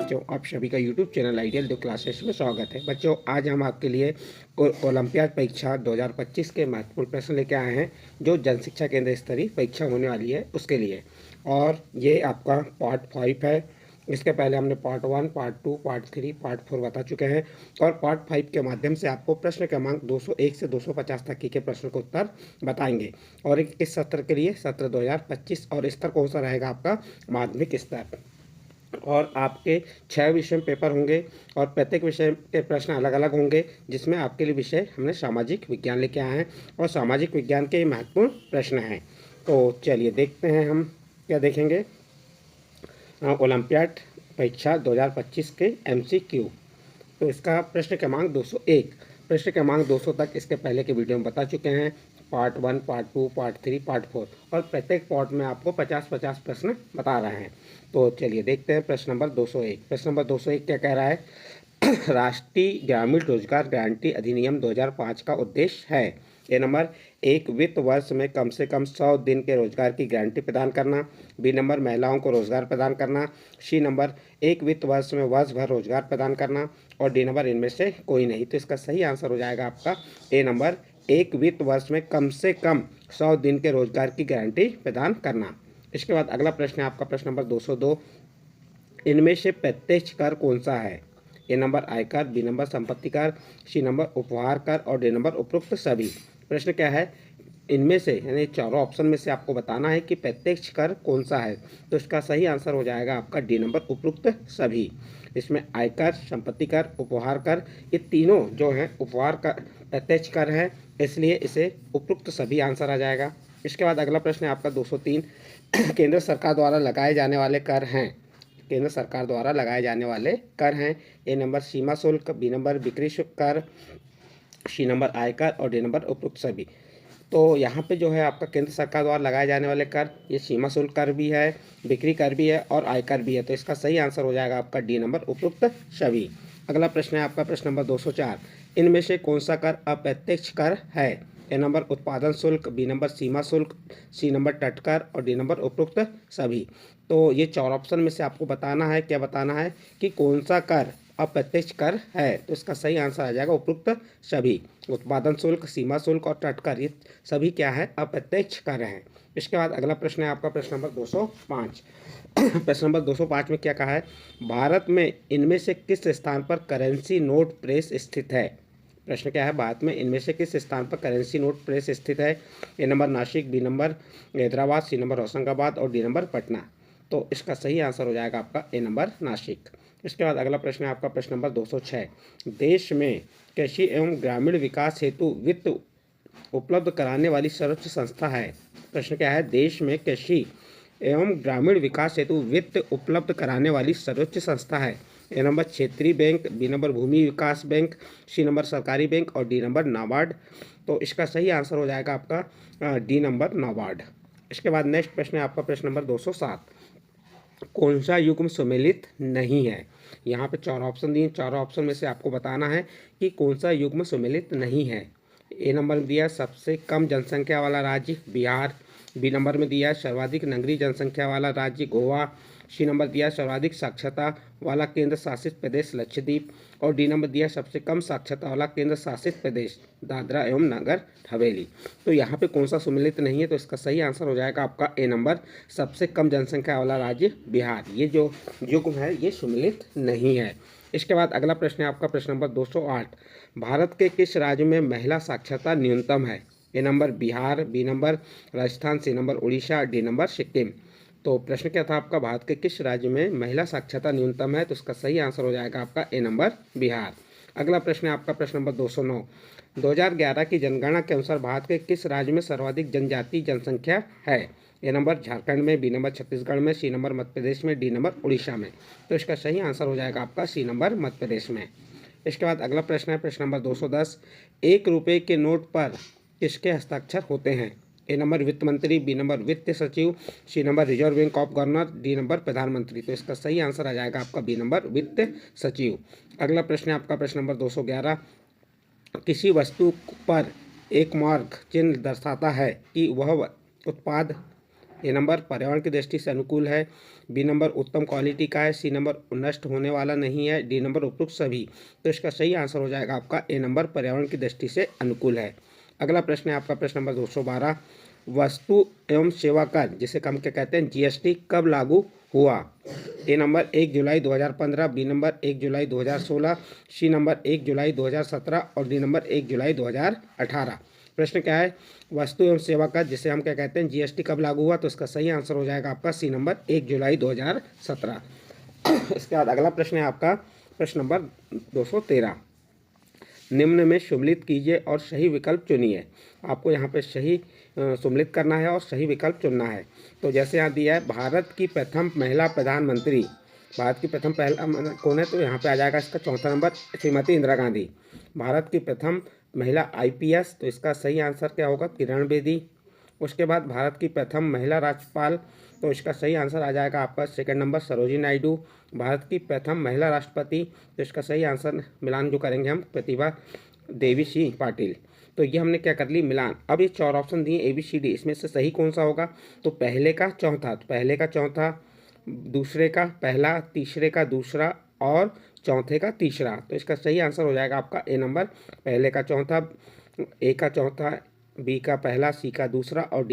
बच्चों, आप सभी का YouTube channel ideal do classes में स्वागत है। बच्चों, आज हम आपके लिए ओलंपियाड परीक्षा 2025 के महत्वपूर्ण प्रश्न लेके आए हैं, जो जनशिक्षा केंद्र स्तरीय परीक्षा होने वाली है उसके लिए। और ये आपका पार्ट 5 है। इसके पहले हमने पार्ट 1, पार्ट 2, पार्ट 3, पार्ट 4 बता चुके हैं। और पार्ट 5 के माध्यम से आपको प्रश्न क्रमांक 201 से 250 तक के प्रश्न को उत्तर बताएंगे। और इस सत्र के लिए सत्र 2025 और स्तर कौन सा रहेगा आपका माध्यमिक स्तर। और आपके 6 विषय में पेपर होंगे और प्रत्येक विषय के प्रश्न अलग अलग होंगे, जिसमें आपके लिए विषय हमने सामाजिक विज्ञान लेके आए हैं और सामाजिक विज्ञान के महत्वपूर्ण प्रश्न हैं। तो चलिए देखते हैं हम क्या देखेंगे। ओलंपियाड परीक्षा 2025 के MCQ। तो इसका प्रश्न क्रमांक 201, प्रश्न क्रमांक 200 तक इसके पहले के वीडियो में बता चुके हैं। पार्ट 1, पार्ट 2, पार्ट 3, पार्ट 4 और प्रत्येक पार्ट में आपको 50-50 प्रश्न बता रहे हैं। तो चलिए देखते हैं प्रश्न नंबर 201। प्रश्न नंबर 201 क्या कह रहा है? राष्ट्रीय ग्रामीण रोजगार गारंटी अधिनियम 2005 का उद्देश्य है। ए नंबर, एक वित्त वर्ष में कम से कम 100 दिन के रोजगार की गारंटी प्रदान करना। बी नंबर, महिलाओं को रोजगार प्रदान करना। सी नंबर, एक वित्त वर्ष में वर्ष भर रोजगार प्रदान करना। और डी नंबर, इनमें से कोई नहीं। तो इसका सही आंसर हो जाएगा आपका ए नंबर, एक वित्त वर्ष में कम से कम 100 दिन के रोजगार की गारंटी प्रदान करना। इसके बाद अगला प्रश्न है आपका प्रश्न नंबर 202। इनमें से प्रत्यक्ष कर कौन सा है? ए नंबर, आयकर। बी नंबर, संपत्ति कर। सी नंबर, उपहार कर। और डी नंबर, उपरोक्त सभी। प्रश्न क्या है? इनमें से यानी चारों ऑप्शन में से आपको बताना है कि प्रत्यक्ष कर कौन सा है। तो इसका सही आंसर हो जाएगा आपका डी नंबर, उपरोक्त सभी। इसमें आयकर, संपत्ति कर, उपहार कर, ये तीनों जो हैं उपहार कर प्रत्यक्ष कर है, इसलिए इसे उपरोक्त सभी आंसर आ जाएगा। इसके बाद अगला प्रश्न है आपका 203। केंद्र सरकार द्वारा लगाए जाने वाले कर हैं। केंद्र सरकार द्वारा लगाए जाने वाले कर हैं। ए नंबर, सीमा शुल्क। बी नंबर, बिक्री शुल्क कर। सी नंबर, आयकर। और डी नंबर, उपरोक्त सभी। तो यहाँ पे जो है आपका केंद्र सरकार द्वारा लगाए जाने वाले कर, ये सीमा शुल्क कर भी है, बिक्री कर भी है और आयकर भी है। तो इसका सही आंसर हो जाएगा आपका डी नंबर, उपरोक्त सभी। अगला प्रश्न है आपका प्रश्न नंबर 204। इनमें से कौन सा कर अप्रत्यक्ष कर है? ए नंबर, उत्पादन शुल्क। बी नंबर, सीमा शुल्क। सी नंबर, तटकर। और डी नंबर, उपरोक्त सभी। तो ये चार ऑप्शन में से आपको बताना है, क्या बताना है कि कौन सा कर अप्रत्यक्ष कर है। तो इसका सही आंसर आ जाएगा उपरोक्त सभी। उत्पादन शुल्क, सीमा शुल्क और तटकर, ये सभी क्या है? अप्रत्यक्ष कर हैं। इसके बाद अगला प्रश्न है आपका प्रश्न नंबर 205। प्रश्न नंबर 205 में क्या कहा है? भारत में इनमें से किस स्थान पर करेंसी नोट प्रेस स्थित है? प्रश्न क्या है? भारत में इनमें से किस स्थान पर करेंसी नोट प्रेस स्थित है? A number, Nashik. B number, Hyderabad. C number, Hoshangabad. और डी नंबर, पटना। तो इसका सही आंसर हो जाएगा आपका ए नंबर, नासिक। इसके बाद अगला प्रश्न है आपका प्रश्न नंबर 206। देश में कृषि एवं ग्रामीण विकास हेतु वित्त उपलब्ध कराने वाली सर्वोच्च संस्था है। प्रश्न क्या है? देश में कृषि एवं ग्रामीण विकास हेतु वित्त उपलब्ध कराने वाली सर्वोच्च संस्था है। ए नंबर, क्षेत्रीय बैंक। बी नंबर, भूमि विकास बैंक। सी नंबर, सरकारी बैंक। और डी नंबर, नाबार्ड। तो इसका सही आंसर हो जाएगा आपका डी नंबर, नाबार्ड। इसके बाद नेक्स्ट प्रश्न है आपका प्रश्न नंबर 207। कौन सा युग्म सम्मिलित नहीं है? यहाँ पे चार ऑप्शन दिए, चारों ऑप्शन में से आपको बताना है कि कौन सा युग्म सम्मिलित नहीं है। ए नंबर में दिया सबसे कम जनसंख्या वाला राज्य बिहार। बी नंबर में दिया सर्वाधिक नगरीय जनसंख्या वाला राज्य गोवा। सी नंबर दिया सर्वाधिक साक्षरता वाला केंद्र शासित प्रदेश लक्षद्वीप। और डी नंबर दिया सबसे कम साक्षरता वाला केंद्र शासित प्रदेश दादरा एवं नगर हवेली। तो यहाँ पे कौन सा सम्मिलित नहीं है? तो इसका सही आंसर हो जाएगा आपका ए नंबर, सबसे कम जनसंख्या वाला राज्य बिहार। ये जो युग्म है ये सम्मिलित नहीं है। इसके बाद अगला प्रश्न है आपका प्रश्न नंबर 208। भारत के किस राज्य में महिला साक्षरता न्यूनतम है? A number, Bihar. B number, Rajasthan. C number, Orissa. D number, Sikkim. तो प्रश्न क्या था आपका? भारत के किस राज्य में महिला साक्षरता न्यूनतम है? तो इसका सही आंसर हो जाएगा आपका ए नंबर, बिहार। अगला प्रश्न है आपका प्रश्न नंबर 209। 2011 की जनगणना के अनुसार भारत के किस राज्य में सर्वाधिक जनजातीय जनसंख्या है? ए नंबर, झारखंड में। बी नंबर, छत्तीसगढ़ में। सी नंबर, मध्य प्रदेश में। डी नंबर, उड़ीसा में। तो इसका सही आंसर हो जाएगा आपका सी नंबर, मध्य प्रदेश में। इसके बाद अगला प्रश्न है प्रश्न नंबर 210। 1 रुपये के नोट पर किसके हस्ताक्षर होते हैं? ए नंबर, वित्त मंत्री। बी नंबर, वित्त सचिव। C number, reserve bank of governor. D number, प्रधानमंत्री। तो इसका सही आंसर आ जाएगा आपका बी नंबर, वित्त सचिव। अगला प्रश्न है आपका प्रश्न नंबर 211। किसी वस्तु पर एक मार्क चिन्ह दर्शाता है कि वह उत्पाद ए नंबर पर्यावरण की दृष्टि से अनुकूल है, बी नंबर उत्तम क्वालिटी का है, सी नंबर नष्ट होने वाला नहीं है, डी नंबर उपयुक्त सभी। तो इसका सही आंसर हो जाएगा आपका ए नंबर पर्यावरण की दृष्टि से अनुकूल है। अगला प्रश्न है आपका प्रश्न नंबर 212, वस्तु एवं सेवा कर जिसे हम क्या कहते हैं जीएसटी कब लागू हुआ? ए नंबर 1 जुलाई 2015, बी नंबर 1 जुलाई 2016, सी नंबर 1 जुलाई 2017 और डी नंबर 1 जुलाई 2018। प्रश्न क्या है? वस्तु एवं सेवा कर जिसे हम क्या कहते हैं जीएसटी कब लागू हुआ? तो इसका सही आंसर हो जाएगा आपका सी नंबर 1 जुलाई 2017। इसके बाद अगला प्रश्न है आपका प्रश्न नंबर 213, निम्न में सम्मिलित कीजिए और सही विकल्प चुनिए। आपको यहाँ पे सही सम्मिलित करना है और सही विकल्प चुनना है। तो जैसे यहाँ दिया है भारत की प्रथम महिला प्रधानमंत्री, भारत की प्रथम पहला कौन है? तो यहाँ पे आ जाएगा इसका चौथा नंबर श्रीमती इंदिरा गांधी। भारत की प्रथम महिला आईपीएस, तो इसका सही आंसर क्या होगा? किरण बेदी। उसके बाद भारत की प्रथम महिला राज्यपाल, तो इसका सही आंसर आ जाएगा आपका सेकंड नंबर सरोजिनी नायडू। भारत की प्रथम महिला राष्ट्रपति, तो इसका सही आंसर मिलान जो करेंगे हम प्रतिभा देवी सिंह पाटिल। तो ये हमने क्या कर ली मिलान। अब ये 4 ऑप्शन दिए ABCD, इसमें से सही कौन सा होगा? तो पहले का चौथा, तो पहले का चौथा, दूसरे का पहला, तीसरे का दूसरा और चौथे का तीसरा। तो इसका सही आंसर हो जाएगा आपका ए नंबर पहले का चौथा, ए का चौथा, बी का पहला, सी का दूसरा और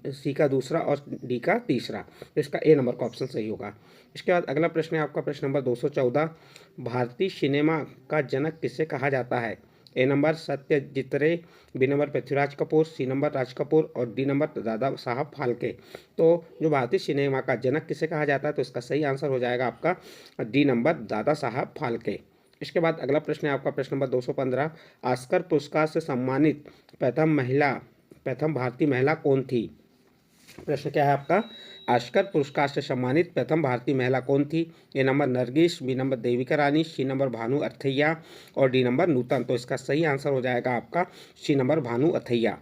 सी का दूसरा और डी का तीसरा। तो इसका ए नंबर का ऑप्शन सही होगा। इसके बाद अगला प्रश्न है आपका प्रश्न नंबर 214, भारतीय सिनेमा का जनक किसे कहा जाता है? A number Satyajit Ray, B number Prithviraj Kapoor, C number Raj Kapoor और डी नंबर दादा साहब फाल्के। तो जो भारतीय सिनेमा का जनक किसे कहा जाता है? तो इसका सही आंसर हो जाएगा आपका डी नंबर दादा साहब फाल्के। इसके बाद अगला प्रश्न है आपका प्रश्न नंबर 215, ऑस्कर पुरस्कार से सम्मानित प्रथम भारतीय महिला कौन थी? प्रश्न क्या है आपका? ऑस्कर पुरस्कार से सम्मानित प्रथम भारतीय महिला कौन थी? A number Nargis, B number Devika Rani, C number Bhanu Athaiya और डी नंबर नूतन। तो इसका सही आंसर हो जाएगा आपका C number Bhanu Athaiya.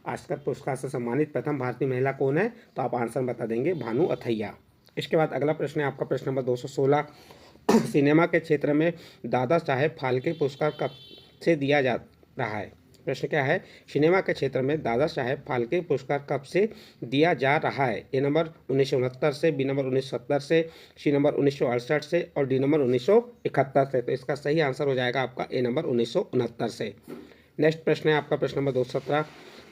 Oscar पुरस्कार से सम्मानित प्रथम भारतीय महिला कौन है? तो आप आंसर बता देंगे भानु अथैया। इसके बाद अगला प्रश्न है आपका प्रश्न नंबर 216, सिनेमा के क्षेत्र में दादा साहेब फाल्के पुरस्कार कब से दिया जा रहा है? प्रश्न क्या है? सिनेमा के क्षेत्र में दादा साहेब फाल्के पुरस्कार कब से दिया जा रहा है? ए नंबर 1969 से, बी नंबर 1970 से, सी नंबर 1968 से और डी नंबर 1971 से। तो इसका सही आंसर हो जाएगा आपका ए नंबर 1969 से। नेक्स्ट प्रश्न है आपका प्रश्न नंबर 217,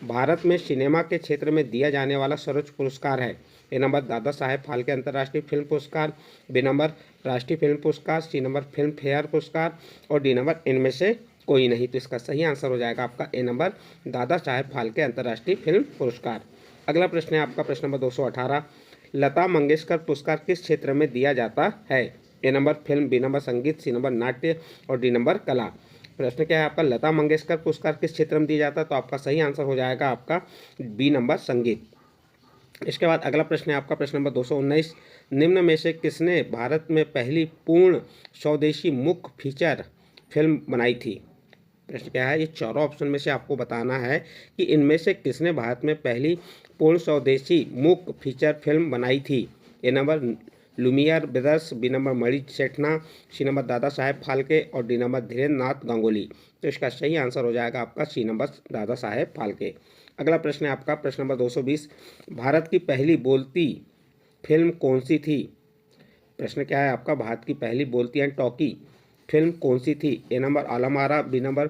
भारत में सिनेमा के क्षेत्र में दिया जाने वाला सर्वोच्च पुरस्कार है? ए नंबर दादा साहेब फाल्के अंतर्राष्ट्रीय फिल्म पुरस्कार, बी नंबर राष्ट्रीय फिल्म पुरस्कार, सी नंबर फिल्म फेयर पुरस्कार और डी नंबर इनमें से कोई नहीं। तो इसका सही आंसर हो जाएगा आपका ए नंबर दादा साहेब फाल्के अंतर्राष्ट्रीय फिल्म पुरस्कार। अगला प्रश्न है आपका प्रश्न नंबर 218, लता मंगेशकर पुरस्कार किस क्षेत्र में दिया जाता है? A number film, B number संगीत, सी नंबर नाट्य और डी नंबर कला। प्रश्न क्या है आपका? लता मंगेशकर पुरस्कार किस क्षेत्र में दिया जाता है? तो आपका सही आंसर हो जाएगा आपका बी नंबर संगीत। इसके बाद अगला प्रश्न है आपका प्रश्न नंबर 219, निम्न में से किसने भारत में पहली पूर्ण स्वदेशी मुख्य फीचर फिल्म बनाई थी? प्रश्न क्या है? ये चारों ऑप्शन में से आपको बताना है कि इनमें से किसने भारत में पहली पूर्ण स्वदेशी मुख्य फीचर फिल्म बनाई थी। A number Lumiere brothers, B number Mani Sethna, C number Dada Saheb Phalke और डी नंबर धीरेन्द्र नाथ गांगुली। तो इसका सही आंसर हो जाएगा आपका सी नंबर दादा साहेब फाल्के। अगला प्रश्न है आपका प्रश्न नंबर 220, भारत की पहली बोलती फिल्म कौन सी थी? प्रश्न क्या है आपका? भारत की पहली बोलती एंड टॉकी फिल्म कौन सी थी? A number Alam Ara, B number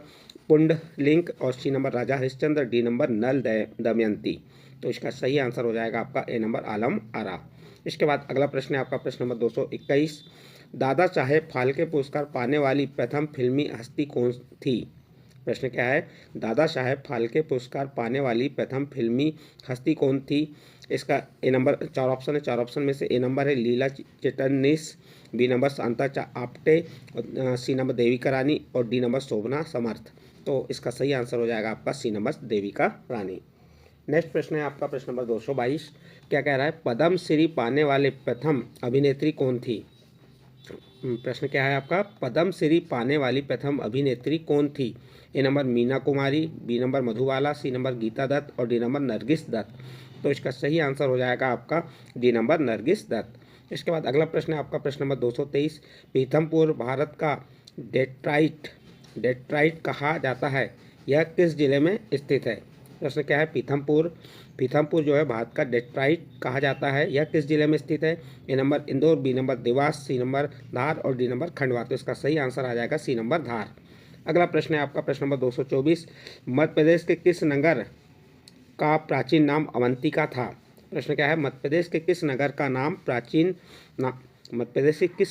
Pundalik और सी नंबर राजा हरिश्चंद्र, डी नंबर नल दमयंती। तो इसका सही आंसर हो जाएगा आपका ए नंबर आलम आरा। इसके बाद अगला प्रश्न है आपका प्रश्न नंबर 221, दादा साहेब फाल्के पुरस्कार पाने वाली प्रथम फिल्मी हस्ती कौन थी? प्रश्न क्या है? दादा साहेब फाल्के पुरस्कार पाने वाली प्रथम फिल्मी हस्ती कौन थी? इसका ए नंबर 4 ऑप्शन है, 4 ऑप्शन में से ए नंबर है Leela Chitnis, B number Shanta Apte, C number Devika Rani और डी नंबर शोभना समर्थ। तो इसका सही आंसर हो जाएगा आपका सी नंबर देविका रानी। नेक्स्ट प्रश्न है आपका प्रश्न नंबर 222, क्या कह रहा है? पद्म श्री पाने वाले प्रथम अभिनेत्री कौन थी? प्रश्न क्या है आपका? पद्म श्री पाने वाली प्रथम अभिनेत्री कौन थी? A number Meena Kumari, B number Madhubala, C number Geeta Dutt और डी नंबर नरगिस दत्त। तो इसका सही आंसर हो जाएगा आपका डी नंबर नरगिस दत्त। इसके बाद अगला प्रश्न है आपका प्रश्न नंबर 223, पीथमपुर भारत का डेट्राइट कहा जाता है, यह किस जिले में स्थित है? प्रश्न क्या है, पीथमपुर। पीथमपुर जो है भारत का डेट्राइट कहा जाता है। यह किस जिले में स्थित है? A number Indore, B number Dewas, C number Dhar और डी नंबर खंडवा। तो इसका सही आंसर आ जाएगा सी नंबर धार। अगला प्रश्न है आपका प्रश्न नंबर 224, मध्य प्रदेश के किस नगर का प्राचीन नाम अवंतिका था? प्रश्न क्या है, मध्य प्रदेश के किस नगर का नाम मध्य प्रदेश के किस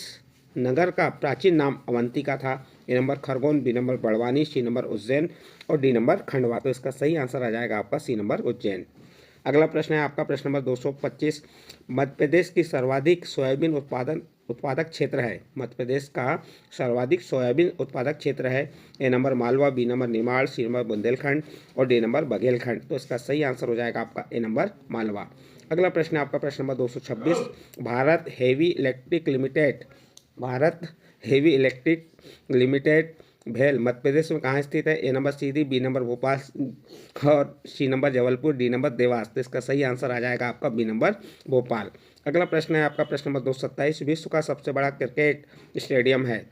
नगर का प्राचीन नाम अवंतिका था? A number Khargone, B number Barwani, C number Ujjain और डी नंबर खंडवा। तो इसका सही आंसर आ जाएगा आपका सी नंबर उज्जैन। अगला प्रश्न है आपका प्रश्न नंबर 225, मध्य प्रदेश की सर्वाधिक सोयाबीन उत्पादक क्षेत्र है। मध्य प्रदेश का सर्वाधिक सोयाबीन उत्पादक क्षेत्र है। A number Malwa, B number Nimar, C number Bundelkhand और डी नंबर बघेलखंड। तो इसका सही आंसर हो जाएगा आपका ए नंबर मालवा। अगला प्रश्न है आपका प्रश्न number 226, Bharat heavy electric limited भेल मध्य प्रदेश में कहाँ स्थित है? A number Sidhi, B number Bhopal और C number Jabalpur, D number Dewas. तो इसका सही आंसर आ जाएगा आपका बी नंबर भोपाल। अगला प्रश्न है आपका प्रश्न नंबर 227, विश्व का सबसे बड़ा क्रिकेट स्टेडियम है।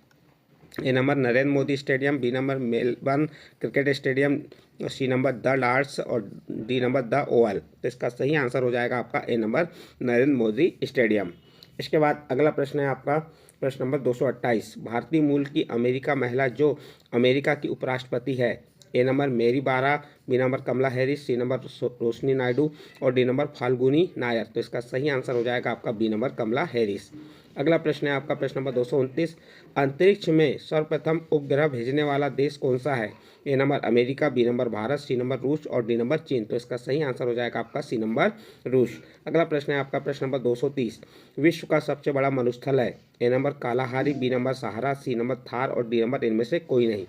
A number Narendra Modi stadium, B number Melbourne cricket stadium, C number the Lord's और डी नंबर द ओवल। तो इसका सही आंसर हो जाएगा आपका A number Narendra Modi stadium. इसके बाद अगला प्रश्न है आपका प्रश्न नंबर 228, भारतीय मूल की अमेरिका महिला जो अमेरिका की उपराष्ट्रपति है। ए नंबर मेरी बारा, बी नंबर कमला हैरिस, सी नंबर रोशनी नायडू और डी नंबर फाल्गुनी नायर। तो इसका सही आंसर हो जाएगा आपका बी नंबर कमला हैरिस। अगला प्रश्न है आपका प्रश्न नंबर 229, अंतरिक्ष में सर्वप्रथम उपग्रह भेजने वाला देश कौन सा है? A number America, B number Bharat, C number रूस और डी नंबर चीन। तो इसका सही आंसर हो जाएगा आपका सी नंबर रूस। अगला प्रश्न है आपका प्रश्न नंबर 230, विश्व का सबसे बड़ा मरुस्थल है। A number Kalahari, B number Sahara, C number Thar और डी नंबर इनमें से कोई नहीं।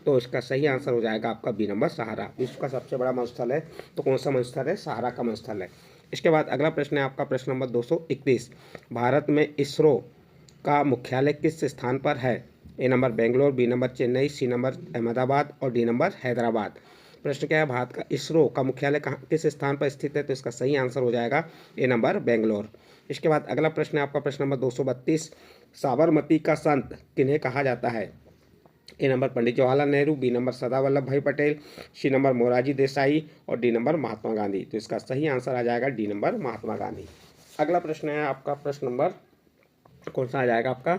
तो इसका सही आंसर हो जाएगा आपका बी नंबर सहारा। विश्व का सबसे बड़ा मरुस्थल है तो कौन सा मरुस्थल है? सहारा का मरुस्थल है। इसके बाद अगला प्रश्न है आपका प्रश्न नंबर 231, भारत में इसरो का मुख्यालय किस स्थान पर है? A number Bangalore, B number Chennai, C number Ahmedabad और डी नंबर हैदराबाद। प्रश्न क्या है, भारत का इसरो का मुख्यालय कहाँ किस स्थान पर स्थित है? तो इसका सही आंसर हो जाएगा ए नंबर बेंगलोर। इसके बाद अगला प्रश्न है आपका प्रश्न नंबर 232, साबरमती का संत किन्हें कहा जाता है? A number Pandit Jawaharlal Nehru, B number Sardar Vallabh भाई पटेल, सी नंबर मोरारजी देसाई और डी नंबर महात्मा गांधी। तो इसका सही आंसर आ जाएगा डी नंबर महात्मा गांधी। अगला प्रश्न है आपका प्रश्न नंबर कौन सा आ जाएगा आपका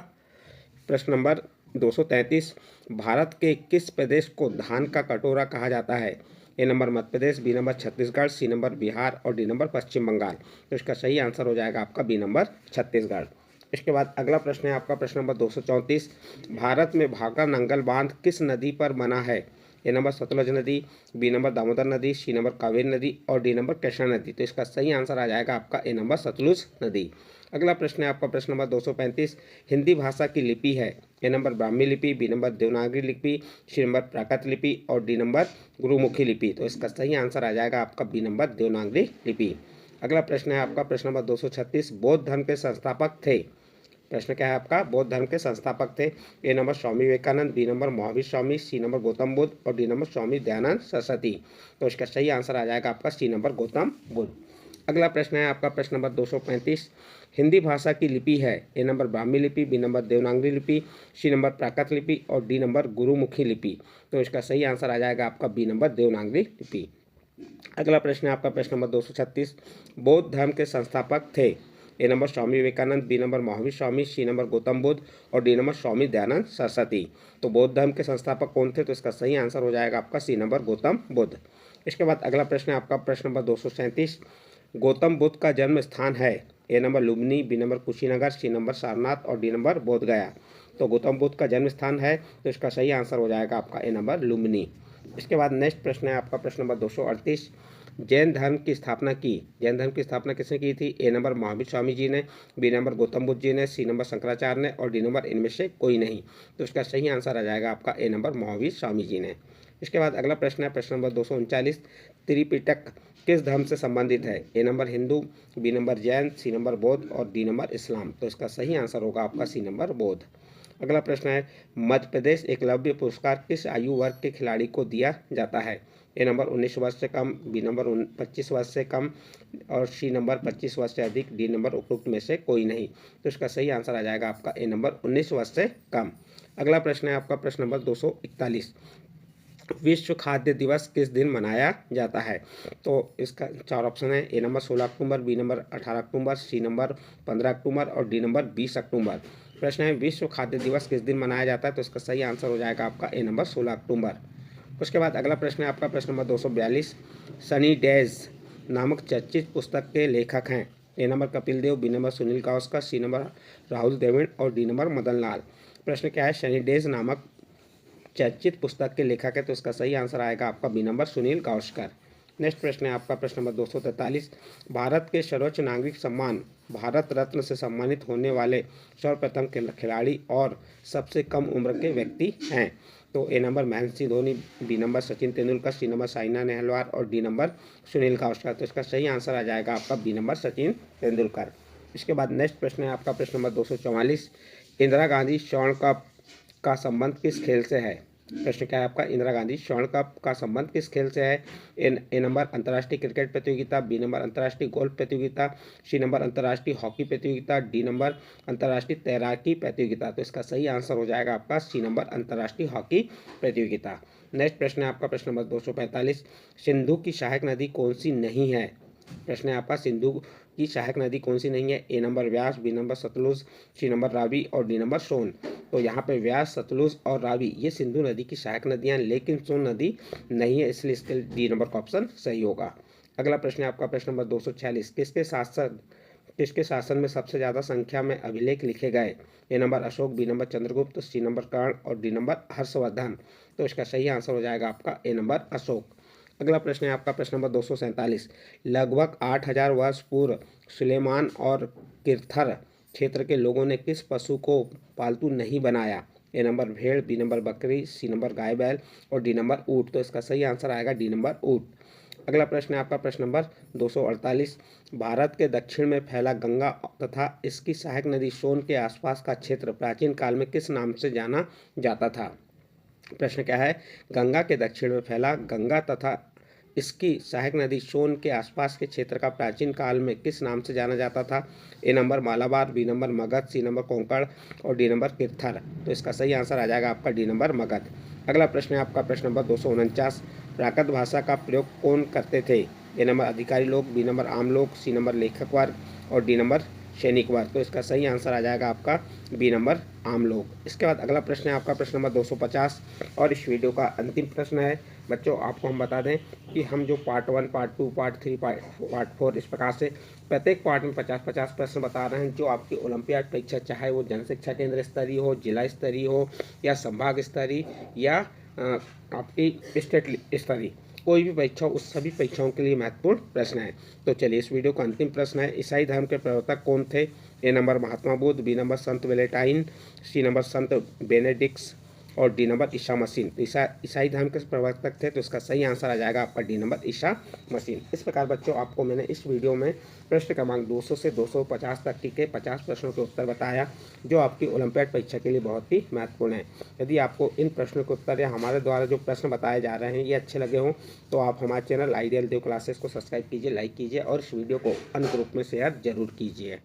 प्रश्न नंबर 233, भारत के किस प्रदेश को धान का कटोरा कहा जाता है? A number Madhya Pradesh, B number Chhattisgarh, C number Bihar और डी नंबर पश्चिम बंगाल। तो इसका सही आंसर हो जाएगा आपका बी नंबर छत्तीसगढ़। इसके बाद अगला प्रश्न है आपका प्रश्न नंबर 234, भारत में भाखड़ा नंगल बांध किस नदी पर बना है? ए नंबर सतलुज नदी, बी नंबर दामोदर नदी, सी नंबर कावेरी नदी और डी नंबर कृष्णा नदी। तो इसका सही आंसर आ जाएगा आपका ए नंबर सतलुज नदी। अगला प्रश्न है आपका प्रश्न नंबर 235, हिंदी भाषा की लिपि है। ए नंबर ब्राह्मी लिपि, बी नंबर देवनागरी लिपि, सी नंबर प्राकृत लिपि और डी नंबर गुरुमुखी लिपि। तो इसका सही आंसर आ जाएगा आपका बी नंबर देवनागरी लिपि। अगला प्रश्न है आपका प्रश्न नंबर 236, बौद्ध धर्म के संस्थापक थे। प्रश्न क्या है आपका, बौद्ध धर्म के संस्थापक थे। ए number Swami Vivekananda, B number Mahavir Swami, सी नंबर गौतम बुद्ध और डी नंबर स्वामी दयानंद सरस्वती। तो इसका सही आंसर आ जाएगा आपका सी नंबर गौतम बुद्ध। अगला प्रश्न है आपका प्रश्न नंबर 235, हिंदी भाषा की लिपि है। ए नंबर ब्राह्मी लिपि, बी नंबर देवनागरी लिपि, सी नंबर प्राकृत लिपि और डी नंबर गुरुमुखी लिपि। तो इसका सही आंसर आ जाएगा आपका बी नंबर देवनागरी लिपि। अगला प्रश्न है आपका प्रश्न नंबर 236, बौद्ध धर्म के संस्थापक थे। ए number Swami Vivekananda, B number Mahavir Swami, सी नंबर गौतम बुद्ध और डी नंबर स्वामी दयानंद सरस्वती। तो बौद्ध धर्म के संस्थापक कौन थे? तो इसका सही आंसर हो जाएगा आपका सी नंबर गौतम बुद्ध। इसके बाद अगला प्रश्न है आपका प्रश्न नंबर 237, गौतम बुद्ध का जन्म स्थान है। A number Lumbini, B number Kushinagar, C number Sarnath और डी नंबर बोधगया। तो गौतम बुद्ध का जन्म स्थान है तो इसका सही आंसर हो जाएगा आपका ए नंबर लुम्बिनी। इसके बाद नेक्स्ट प्रश्न है आपका प्रश्न नंबर 238, जैन धर्म की स्थापना की। जैन धर्म की स्थापना किसने की थी? ए नंबर महावीर स्वामी जी ने, बी नंबर गौतम बुद्ध जी ने, सी नंबर शंकराचार्य ने और डी नंबर इनमें से कोई नहीं। तो इसका सही आंसर आ जाएगा आपका ए नंबर महावीर स्वामी जी ने। इसके बाद अगला प्रश्न है प्रश्न नंबर 239, त्रिपिटक किस धर्म से संबंधित है? A number Hindu, B number Jain, C number बौद्ध और डी नंबर इस्लाम। तो इसका सही आंसर होगा आपका सी नंबर बौद्ध। अगला प्रश्न है, मध्य प्रदेश एकलव्य पुरस्कार किस आयु वर्ग के खिलाड़ी को दिया जाता है? ए नंबर 19 वर्ष से कम, बी नंबर 25 वर्ष से कम और सी नंबर 25 वर्ष से अधिक, डी नंबर उपरोक्त में से कोई नहीं। तो इसका सही आंसर आ जाएगा आपका ए नंबर 19 वर्ष से कम। अगला प्रश्न है आपका प्रश्न नंबर 241, विश्व खाद्य दिवस किस दिन मनाया जाता है? तो इसका 4 ऑप्शन है। A number 16 October, B number 18 October, C number 15 अक्टूबर और डी नंबर 20 अक्टूबर। प्रश्न है विश्व खाद्य दिवस किस दिन मनाया जाता है? तो इसका सही आंसर हो जाएगा आपका ए नंबर 16 अक्टूबर। उसके बाद अगला प्रश्न है आपका प्रश्न नंबर 242। सनी डेज नामक चर्चित पुस्तक के लेखक हैं? A number Kapil Dev, B number Sunil Gavaskar, C number Rahul Dravid और डी नंबर मदन लाल। प्रश्न क्या है? सनी डेज नामक चर्चित पुस्तक के लेखक है, तो इसका सही आंसर आएगा आपका B number Sunil Gavaskar. Next प्रश्न है आपका प्रश्न नंबर 243। भारत के सर्वोच्च नागरिक सम्मान भारत रत्न से सम्मानित होने वाले सर्वप्रथम खिलाड़ी और सबसे कम उम्र के व्यक्ति हैं? तो A number Mahendra Singh Dhoni, B number Sachin Tendulkar, C number Saina Nehwal और डी नंबर सुनील गावस्कर। तो इसका सही आंसर आ जाएगा आपका बी नंबर सचिन तेंदुलकर। इसके बाद नेक्स्ट प्रश्न है आपका प्रश्न नंबर 244। इंदिरा गांधी स्वर्ण कप का संबंध किस खेल से है? प्रश्न क्या है आपका? इंदिरा गांधी स्वर्ण कप का संबंध किस खेल से है? ए नंबर अंतर्राष्ट्रीय क्रिकेट प्रतियोगिता, बी नंबर अंतर्राष्ट्रीय गोल्फ प्रतियोगिता, सी नंबर अंतर्राष्ट्रीय हॉकी प्रतियोगिता, डी नंबर अंतर्राष्ट्रीय तैराकी प्रतियोगिता। तो इसका सही आंसर हो जाएगा आपका सी नंबर अंतर्राष्ट्रीय हॉकी प्रतियोगिता। नेक्स्ट प्रश्न है आपका प्रश्न नंबर 245। सिंधु की सहायक नदी कौन सी नहीं है? प्रश्न है आपका सिंधु की सहायक नदी कौन सी नहीं है? A number Vyas, B number Sutlej, C number Ravi और डी नंबर सोन। तो यहाँ पे व्यास, सतलुज और रावी ये सिंधु नदी की सहायक नदियाँ, लेकिन सोन नदी नहीं है, इसलिए इसके डी नंबर का ऑप्शन सही होगा। अगला प्रश्न है आपका प्रश्न नंबर 246। किसके शासन में सबसे ज़्यादा संख्या में अभिलेख लिखे गए? A number Ashoka, B number Chandragupta, C number Karna और डी नंबर हर्षवर्धन। तो इसका सही आंसर हो जाएगा आपका ए नंबर अशोक। अगला प्रश्न है आपका प्रश्न नंबर 247। लगभग 8000 वर्ष पूर्व सुलेमान और किरथर क्षेत्र के लोगों ने किस पशु को पालतू नहीं बनाया? ए नंबर भेड़, बी नंबर बकरी, सी नंबर गाय बैल और डी नंबर ऊँट। तो इसका सही आंसर आएगा डी नंबर ऊँट। अगला प्रश्न है आपका प्रश्न नंबर 248। भारत के दक्षिण में फैला गंगा तथा इसकी सहायक नदी सोन के आसपास का क्षेत्र प्राचीन काल में किस नाम से जाना जाता था? प्रश्न क्या है? गंगा के दक्षिण में फैला गंगा तथा इसकी सहायक नदी सोन के आसपास के क्षेत्र का प्राचीन काल में किस नाम से जाना जाता था? A number Malabar, B number Magadha, C number Konkan और डी नंबर किरथर। तो इसका सही आंसर आ जाएगा आपका डी नंबर मगध। अगला प्रश्न है आपका प्रश्न नंबर 249। प्राकृत भाषा का प्रयोग कौन करते थे? ए नंबर अधिकारी लोग, बी नंबर आम लोग, सी नंबर लेखक वर्ग और डी नंबर सैनिक वर्ग। तो इसका सही आंसर आ जाएगा आपका बी नंबर आम लोग। इसके बाद अगला प्रश्न है आपका प्रश्न नंबर 250 और इस वीडियो का अंतिम प्रश्न है। बच्चों आपको हम बता दें कि हम जो पार्ट 1, पार्ट 2, पार्ट 3, पार्ट 4 इस प्रकार से प्रत्येक पार्ट में 50-50 प्रश्न बता रहे हैं, जो आपकी ओलंपियाड परीक्षा चाहे वो जनशिक्षा केंद्र स्तरीय हो, जिला स्तरीय हो या संभाग स्तरीय या आपकी स्टेट स्तरीय, कोई भी परीक्षा उस सभी परीक्षाओं के लिए महत्वपूर्ण प्रश्न है। तो चलिए इस वीडियो का अंतिम प्रश्न है। ईसाई धर्म के प्रवर्तक कौन थे? ए number Mahatma Buddha, B number संत वेलेंटाइन, सी नंबर संत बेनेडिक्स और डी नंबर ईसा मसीह। तो ईसाई धर्म के प्रवर्तक थे, तो इसका सही आंसर आ जाएगा आपका डी नंबर ईसा मसीह। इस प्रकार बच्चों आपको मैंने इस वीडियो में प्रश्न क्रमांक 200 से 250 तक के 50 प्रश्नों के उत्तर बताया, जो आपकी ओलंपियाड परीक्षा के लिए बहुत ही महत्वपूर्ण है। यदि आपको इन प्रश्नों के उत्तर या हमारे द्वारा जो प्रश्न बताए जा रहे हैं ये अच्छे लगे हों, तो आप हमारे चैनल आइडियल देव क्लासेस को सब्सक्राइब कीजिए, लाइक कीजिए और इस वीडियो को अन्य ग्रुप में शेयर जरूर कीजिए।